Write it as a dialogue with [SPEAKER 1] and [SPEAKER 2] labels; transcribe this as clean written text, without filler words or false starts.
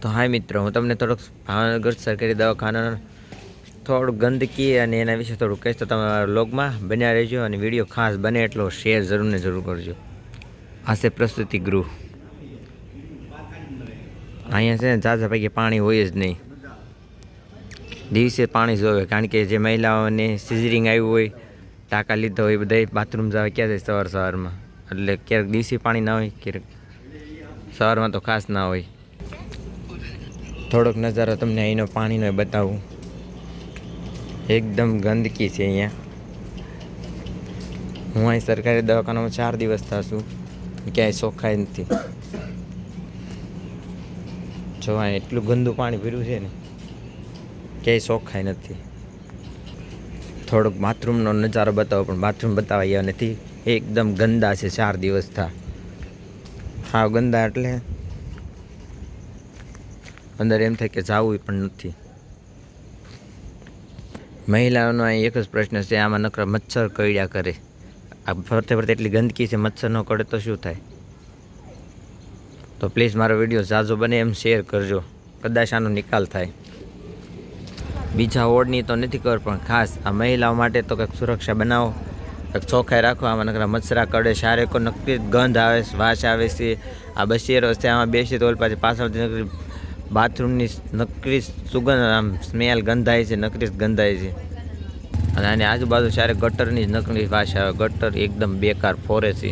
[SPEAKER 1] તો હાય મિત્રો, હું તમને થોડુંક ભાવનગર સરકારી દવાખાનાનું થોડુંક ગંદકી અને એના વિશે થોડુંક કહીશ, તો તમે વ્લોગમાં બન્યા રહેજો અને વિડીયો ખાસ બને એટલો શેર જરૂર ને જરૂર કરજો. આ છે પ્રસૂતિ ગૃહ. અહીંયા છે ને ઝાઝા પૈકી પાણી હોય જ નહીં. દિવસે પાણી જોવે, કારણ કે જે મહિલાઓને સિઝરિંગ આવ્યું હોય, ટાંકા લીધા હોય, બધા બાથરૂમ જવા ક્યાં જાય સવારમાં. એટલે ક્યારેક દિવસે પાણી ના હોય, ક્યારેક સવારમાં તો ખાસ ના હોય. થોડોક નજારો તમને અહીંનો પાણીનો બતાવું. એકદમ ગંદકી છે અહીંયા. હું અહીં સરકારી દવાખાનામાં 4 દિવસ થશું, ક્યાંય ચોખ્ખાઈ નથી. જો અહીં એટલું ગંદુ પાણી પીર્યું છે ને, ક્યાંય ચોખ્ખાઈ નથી. થોડોક બાથરૂમનો નજારો બતાવો, પણ બાથરૂમ બતાવાયા નથી. એકદમ ગંદા છે. 4 દિવસ થા હાવ ગંદા, એટલે અંદર એમ થાય કે જાવું પણ નથી. મહિલાઓનો અહીં એક જ પ્રશ્ન છે, આમાં નકરા મચ્છર કરડ્યા કરે. આ ફરતે ફરતે એટલી ગંદકી છે, મચ્છર ન કરડે તો શું થાય? તો પ્લીઝ મારો વિડીયો ઝાઝો બને એમ શેર કરજો, કદાચ આનો નિકાલ થાય. બીજા વોર્ડની તો નથી ખબર, પણ ખાસ આ મહિલાઓ માટે તો કંઈક સુરક્ષા બનાવો, કંઈક ચોખ્ખાઈ રાખો. આમાં નકરા મચ્છરા કરડે, શારેકો નકરી ગંધ આવે, વાસ આવે છે. આ બસિયરો છે, આમાં બેસી તો પાછી પાછળથી નકરી બાથરૂમની નકરી સુગંધ, આમ સ્મેલ ગંધાય છે, નકરી ગંધાય છે. અને આની આજુબાજુ સારે ગટરની જ નકરી વાસ આવે. ગટર એકદમ બેકાર ફોરે છે.